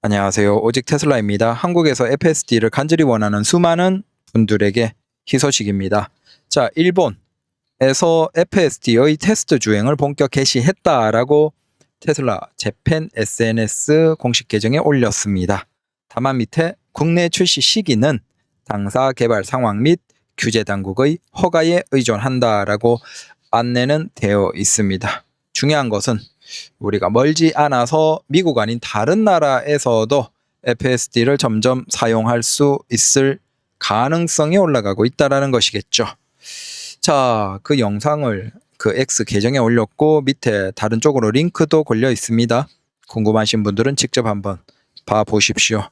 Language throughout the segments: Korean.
안녕하세요. 오직 테슬라입니다. 한국에서 FSD를 간절히 원하는 수많은 분들에게 희소식입니다. 자, 일본에서 FSD의 테스트 주행을 본격 개시했다라고 테슬라 재팬 SNS 공식 계정에 올렸습니다. 다만 밑에 국내 출시 시기는 당사 개발 상황 및 규제 당국의 허가에 의존한다라고 안내는 되어 있습니다. 중요한 것은 우리가 멀지 않아서 미국 아닌 다른 나라에서도 FSD를 점점 사용할 수 있을 가능성이 올라가고 있다는 것이겠죠. 자, 그 영상을 그 X 계정에 올렸고 밑에 다른 쪽으로 링크도 걸려 있습니다. 궁금하신 분들은 직접 한번 봐보십시오.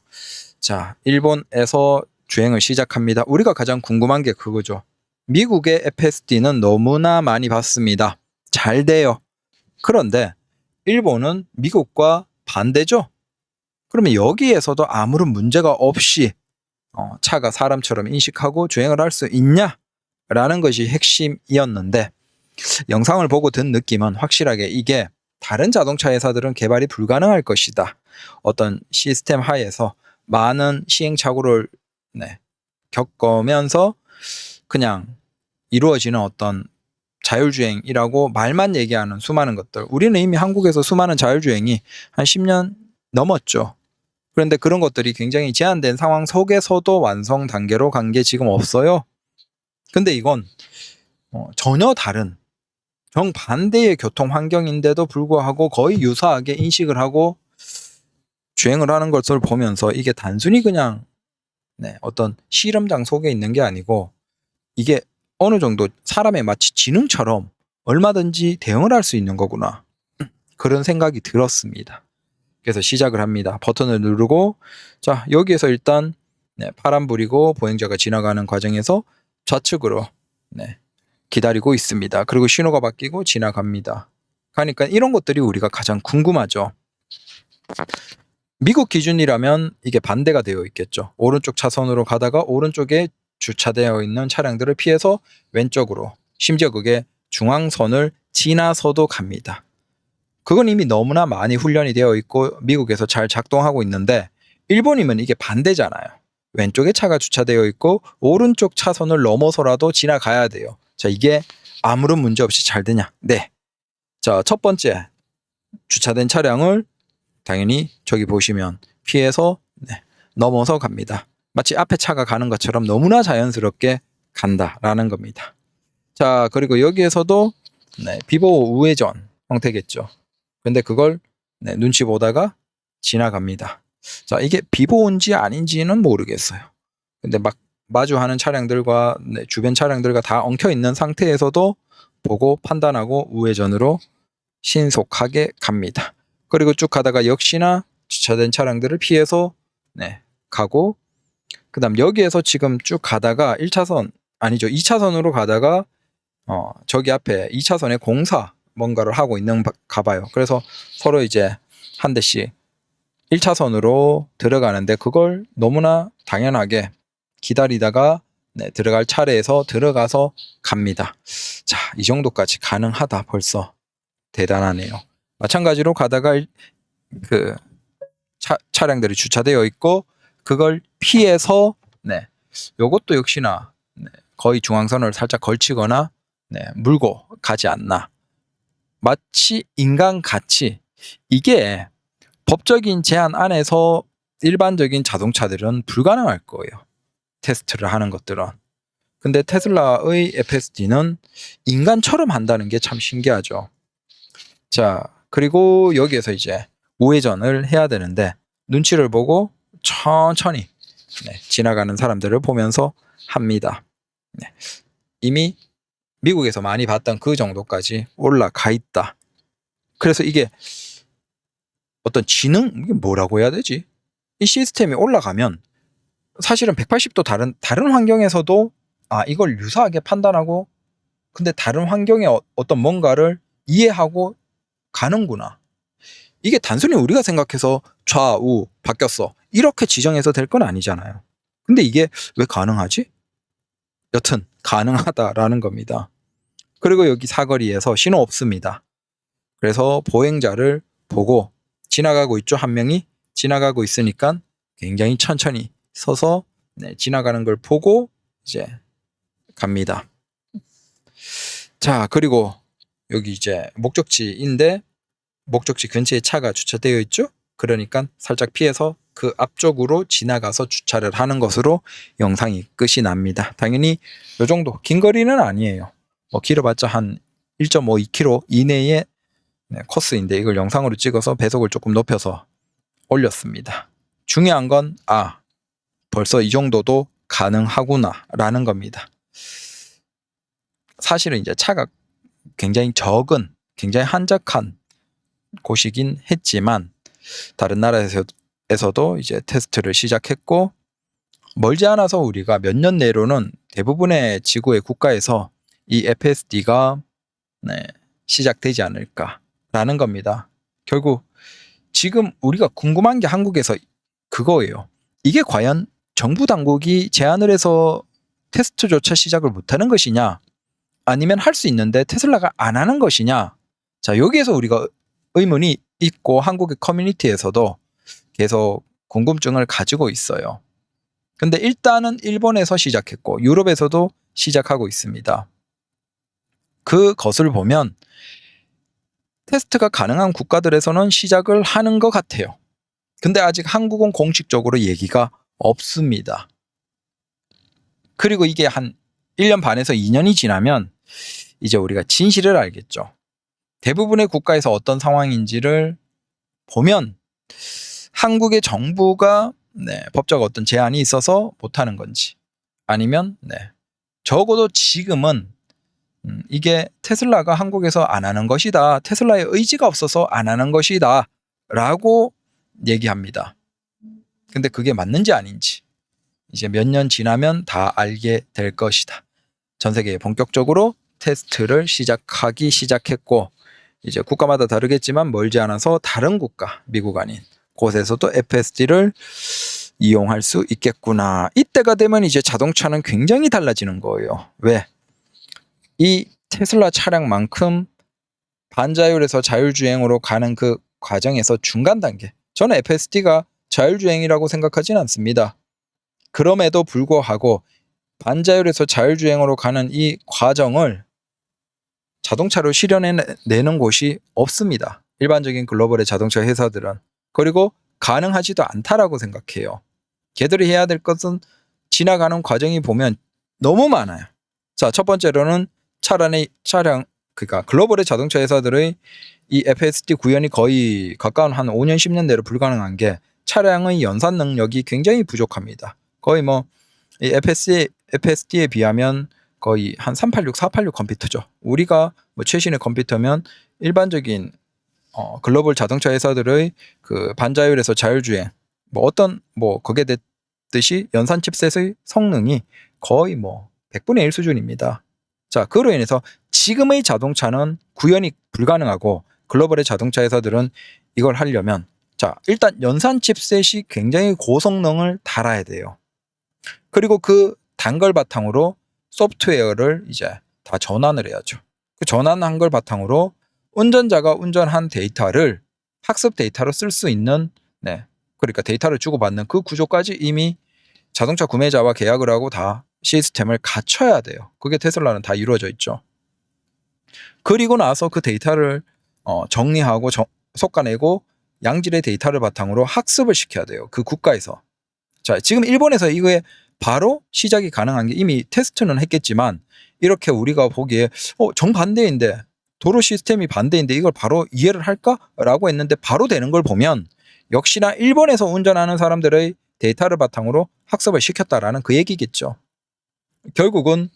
자, 일본에서 주행을 시작합니다. 우리가 가장 궁금한 게 그거죠. 미국의 FSD는 너무나 많이 봤습니다. 잘 돼요. 그런데 일본은 미국과 반대죠. 그러면 여기에서도 아무런 문제가 없이 차가 사람처럼 인식하고 주행을 할 수 있냐라는 것이 핵심이었는데, 영상을 보고 든 느낌은 확실하게 이게 다른 자동차 회사들은 개발이 불가능할 것이다. 어떤 시스템 하에서 많은 시행착오를 겪으면서 그냥 이루어지는 어떤 자율주행이라고 말만 얘기하는 수많은 것들. 우리는 이미 한국에서 수많은 자율주행이 한 10년 넘었죠. 그런데 그런 것들이 굉장히 제한된 상황 속에서도 완성 단계로 간 게 지금 없어요. 근데 이건 전혀 다른 정반대의 교통 환경인데도 불구하고 거의 유사하게 인식을 하고 주행을 하는 것을 보면서 이게 단순히 그냥 어떤 실험장 속에 있는 게 아니고 이게 어느 정도 사람의 마치 지능처럼 얼마든지 대응을 할 수 있는 거구나. 그런 생각이 들었습니다. 그래서 시작을 합니다. 버튼을 누르고, 자, 여기에서 일단 파란불이고 보행자가 지나가는 과정에서 좌측으로 기다리고 있습니다. 그리고 신호가 바뀌고 지나갑니다. 그러니까 이런 것들이 우리가 가장 궁금하죠. 미국 기준이라면 이게 반대가 되어 있겠죠. 오른쪽 차선으로 가다가 오른쪽에 주차되어 있는 차량들을 피해서 왼쪽으로, 심지어 그게 중앙선을 지나서도 갑니다. 그건 이미 너무나 많이 훈련이 되어 있고 미국에서 잘 작동하고 있는데, 일본이면 이게 반대잖아요. 왼쪽에 차가 주차되어 있고 오른쪽 차선을 넘어서라도 지나가야 돼요. 자, 이게 아무런 문제 없이 잘 되냐? 네. 자, 첫 번째, 주차된 차량을 당연히 저기 보시면 피해서 넘어서 갑니다. 마치 앞에 차가 가는 것처럼 너무나 자연스럽게 간다라는 겁니다. 자, 그리고 여기에서도 비보호 우회전 형태겠죠. 근데 그걸 눈치 보다가 지나갑니다. 자, 이게 비보호인지 아닌지는 모르겠어요. 근데 막 마주하는 차량들과 주변 차량들과 다 엉켜 있는 상태에서도 보고 판단하고 우회전으로 신속하게 갑니다. 그리고 쭉 가다가 역시나 주차된 차량들을 피해서 가고, 그 다음 여기에서 지금 쭉 가다가 1차선 아니죠, 2차선으로 가다가 저기 앞에 2차선에 공사 뭔가를 하고 있는가 봐요. 그래서 서로 이제 한 대씩 1차선으로 들어가는데 그걸 너무나 당연하게 기다리다가 들어갈 차례에서 들어가서 갑니다. 자, 이 정도까지 가능하다. 벌써 대단하네요. 마찬가지로 가다가 그 차량들이 주차되어 있고 그걸 피해서 요것도 역시나 거의 중앙선을 살짝 걸치거나 물고 가지 않나. 마치 인간같이. 이게 법적인 제한 안에서 일반적인 자동차들은 불가능할 거예요. 테스트를 하는 것들은. 근데 테슬라의 FSD는 인간처럼 한다는 게 참 신기하죠. 자, 그리고 여기에서 이제 우회전을 해야 되는데 눈치를 보고 천천히 지나가는 사람들을 보면서 합니다. 이미 미국에서 많이 봤던 그 정도까지 올라가 있다. 그래서 이게 어떤 지능, 이게 뭐라고 해야 되지? 이 시스템이 올라가면 사실은 180도 다른 환경에서도 이걸 유사하게 판단하고, 근데 다른 환경의 어떤 뭔가를 이해하고 가는구나. 이게 단순히 우리가 생각해서 좌우 바뀌었어 이렇게 지정해서 될 건 아니잖아요. 근데 이게 왜 가능하지? 여튼 가능하다라는 겁니다. 그리고 여기 사거리에서 신호 없습니다. 그래서 보행자를 보고 지나가고 있죠. 한 명이 지나가고 있으니까 굉장히 천천히 서서 지나가는 걸 보고 이제 갑니다. 자, 그리고 여기 이제 목적지인데 목적지 근처에 차가 주차되어 있죠. 그러니까 살짝 피해서 그 앞쪽으로 지나가서 주차를 하는 것으로 영상이 끝이 납니다. 당연히 이 정도 긴 거리는 아니에요. 뭐 길어봤자 한 1.52km 이내의 코스인데 이걸 영상으로 찍어서 배속을 조금 높여서 올렸습니다. 중요한 건 벌써 이 정도도 가능하구나 라는 겁니다. 사실은 이제 차가 굉장히 적은, 굉장히 한적한 곳이긴 했지만 다른 나라에서도 이제 테스트를 시작했고 멀지 않아서 우리가 몇 년 내로는 대부분의 지구의 국가에서 이 FSD가 시작되지 않을까라는 겁니다. 결국 지금 우리가 궁금한 게 한국에서 그거예요. 이게 과연 정부 당국이 제안을 해서 테스트조차 시작을 못하는 것이냐, 아니면 할 수 있는데 테슬라가 안 하는 것이냐. 자, 여기에서 우리가 의문이 있고 한국의 커뮤니티에서도 계속 궁금증을 가지고 있어요. 근데 일단은 일본에서 시작했고 유럽에서도 시작하고 있습니다. 그것을 보면 테스트가 가능한 국가들에서는 시작을 하는 것 같아요. 근데 아직 한국은 공식적으로 얘기가 없습니다. 그리고 이게 한 1년 반에서 2년이 지나면 이제 우리가 진실을 알겠죠. 대부분의 국가에서 어떤 상황인지를 보면 한국의 정부가 법적 어떤 제한이 있어서 못하는 건지, 아니면 적어도 지금은 이게 테슬라가 한국에서 안 하는 것이다, 테슬라의 의지가 없어서 안 하는 것이다 라고 얘기합니다. 근데 그게 맞는지 아닌지 이제 몇 년 지나면 다 알게 될 것이다. 전 세계에 본격적으로 테스트를 시작했고 이제 국가마다 다르겠지만 멀지 않아서 다른 국가, 미국 아닌 곳에서도 FSD를 이용할 수 있겠구나. 이때가 되면 이제 자동차는 굉장히 달라지는 거예요. 왜? 이 테슬라 차량만큼 반자율에서 자율주행으로 가는 그 과정에서 중간 단계, 저는 FSD가 자율주행이라고 생각하진 않습니다. 그럼에도 불구하고 반자율에서 자율주행으로 가는 이 과정을 자동차로 실현해내는 곳이 없습니다. 일반적인 글로벌의 자동차 회사들은. 그리고 가능하지도 않다라고 생각해요. 걔들이 해야 될 것은 지나가는 과정이 보면 너무 많아요. 자, 첫 번째로는 그러니까 글로벌의 자동차 회사들의 이 FSD 구현이 거의 가까운 한 5년 10년 내로 불가능한 게 차량의 연산 능력이 굉장히 부족합니다. 거의 이 FSD에 비하면 거의 한 386, 486 컴퓨터죠. 우리가 최신의 컴퓨터면 일반적인 글로벌 자동차 회사들의 그 반자율에서 자율주행 그게 됐듯이 연산 칩셋의 성능이 거의 100분의 1 수준입니다. 자, 그로 인해서 지금의 자동차는 구현이 불가능하고 글로벌의 자동차 회사들은 이걸 하려면 자, 일단 연산 칩셋이 굉장히 고성능을 달아야 돼요. 그리고 그 단 걸 바탕으로 소프트웨어를 이제 다 전환을 해야죠. 그 전환한 걸 바탕으로 운전자가 운전한 데이터를 학습 데이터로 쓸 수 있는 그러니까 데이터를 주고받는 그 구조까지 이미 자동차 구매자와 계약을 하고 다 시스템을 갖춰야 돼요. 그게 테슬라는 다 이루어져 있죠. 그리고 나서 그 데이터를 정리하고 솎아내고 양질의 데이터를 바탕으로 학습을 시켜야 돼요. 그 국가에서. 자, 지금 일본에서 이거에 바로 시작이 가능한 게 이미 테스트는 했겠지만 이렇게 우리가 보기에 정반대인데 도로 시스템이 반대인데 이걸 바로 이해를 할까라고 했는데 바로 되는 걸 보면 역시나 일본에서 운전하는 사람들의 데이터를 바탕으로 학습을 시켰다라는 그 얘기겠죠. 결국은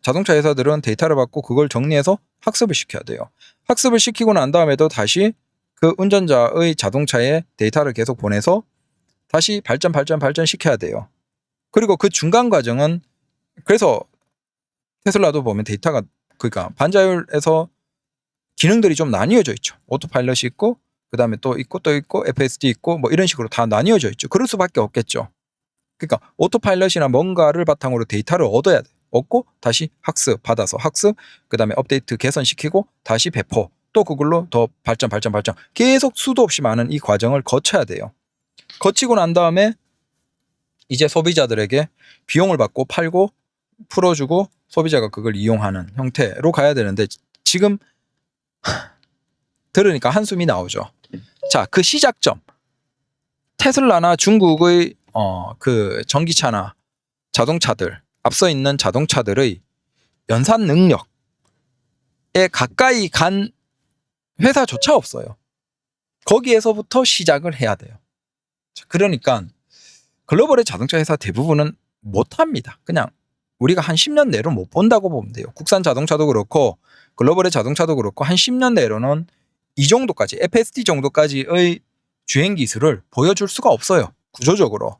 자동차 회사들은 데이터를 받고 그걸 정리해서 학습을 시켜야 돼요. 학습을 시키고 난 다음에도 다시 그 운전자의 자동차에 데이터를 계속 보내서 다시 발전 시켜야 돼요. 그리고 그 중간 과정은 그래서 테슬라도 보면 데이터가 그러니까 반자율에서 기능들이 좀 나뉘어져 있죠. 오토파일럿이 있고 그다음에 또 있고 FSD 있고 이런 식으로 다 나뉘어져 있죠. 그럴 수밖에 없겠죠. 그러니까 오토파일럿이나 뭔가를 바탕으로 데이터를 얻어야 돼. 얻고 다시 받아서 학습, 그다음에 업데이트 개선시키고 다시 배포, 또 그걸로 더 발전 계속 수도 없이 많은 이 과정을 거쳐야 돼요. 거치고 난 다음에 이제 소비자들에게 비용을 받고 팔고 풀어주고 소비자가 그걸 이용하는 형태로 가야 되는데 지금 들으니까 한숨이 나오죠. 자, 그 시작점. 테슬라나 중국의 그 전기차나 자동차들, 앞서 있는 자동차들의 연산 능력에 가까이 간 회사조차 없어요. 거기에서부터 시작을 해야 돼요. 그러니까 글로벌의 자동차 회사 대부분은 못합니다. 그냥 우리가 한 10년 내로 못 본다고 보면 돼요. 국산 자동차도 그렇고 글로벌의 자동차도 그렇고 한 10년 내로는 이 정도까지 FSD 정도까지의 주행 기술을 보여줄 수가 없어요. 구조적으로.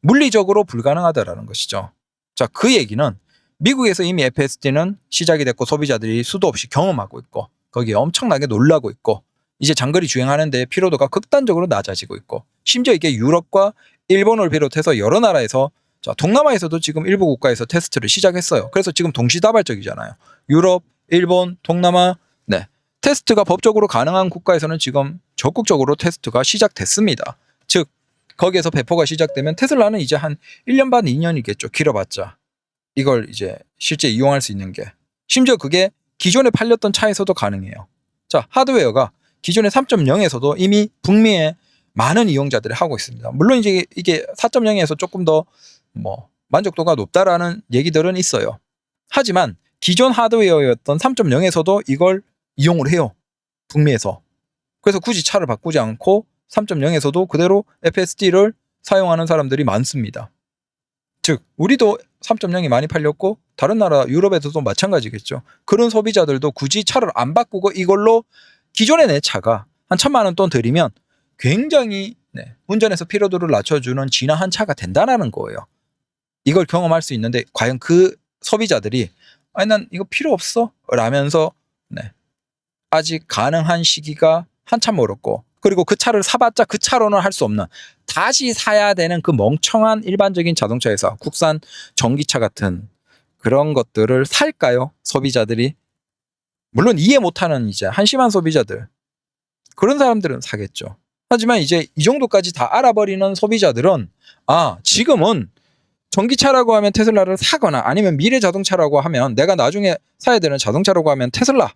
물리적으로 불가능하다라는 것이죠. 자, 그 얘기는 미국에서 이미 FSD는 시작이 됐고 소비자들이 수도 없이 경험하고 있고 거기에 엄청나게 놀라고 있고 이제 장거리 주행하는 데 피로도가 극단적으로 낮아지고 있고 심지어 이게 유럽과 일본을 비롯해서 여러 나라에서 자, 동남아에서도 지금 일부 국가에서 테스트를 시작했어요. 그래서 지금 동시다발적이잖아요. 유럽, 일본, 동남아 네. 테스트가 법적으로 가능한 국가에서는 지금 적극적으로 테스트가 시작됐습니다. 즉 거기에서 배포가 시작되면 테슬라는 이제 한 1년 반 2년이겠죠. 길어봤자. 이걸 이제 실제 이용할 수 있는 게. 심지어 그게 기존에 팔렸던 차에서도 가능해요. 자, 하드웨어가 기존의 3.0에서도 이미 북미에 많은 이용자들이 하고 있습니다. 물론 이제 이게 4.0에서 조금 더 만족도가 높다라는 얘기들은 있어요. 하지만 기존 하드웨어였던 3.0에서도 이걸 이용을 해요. 북미에서. 그래서 굳이 차를 바꾸지 않고 3.0에서도 그대로 FSD를 사용하는 사람들이 많습니다. 즉 우리도 3.0이 많이 팔렸고 다른 나라 유럽에서도 마찬가지겠죠. 그런 소비자들도 굳이 차를 안 바꾸고 이걸로 기존의 내 차가 한 1,000만 원 돈 들이면 굉장히 운전에서 피로도를 낮춰주는 진화한 차가 된다는 거예요. 이걸 경험할 수 있는데 과연 그 소비자들이 아니 난 이거 필요 없어 라면서 아직 가능한 시기가 한참 멀었고 그리고 그 차를 사봤자 그 차로는 할 수 없는 다시 사야 되는 그 멍청한 일반적인 자동차 회사 국산 전기차 같은 그런 것들을 살까요? 소비자들이 물론 이해 못하는 이제 한심한 소비자들 그런 사람들은 사겠죠. 하지만 이제 이 정도까지 다 알아버리는 소비자들은 지금은 전기차라고 하면 테슬라를 사거나 아니면 미래 자동차라고 하면 내가 나중에 사야 되는 자동차라고 하면 테슬라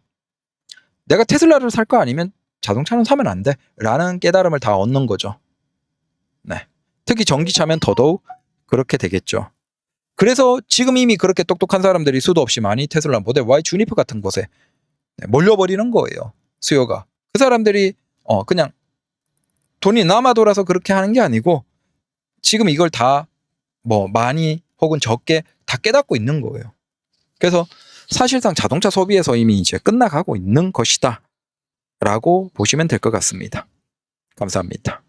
내가 테슬라를 살 거 아니면 자동차는 사면 안 돼 라는 깨달음을 다 얻는 거죠. 네. 특히 전기차면 더더욱 그렇게 되겠죠. 그래서 지금 이미 그렇게 똑똑한 사람들이 수도 없이 많이 테슬라 모델 Y 주니퍼 같은 곳에 몰려버리는 거예요. 수요가. 그 사람들이 그냥 돈이 남아 돌아서 그렇게 하는 게 아니고 지금 이걸 다 많이 혹은 적게 다 깨닫고 있는 거예요. 그래서 사실상 자동차 소비에서 이미 이제 끝나가고 있는 것이다 라고 보시면 될 것 같습니다. 감사합니다.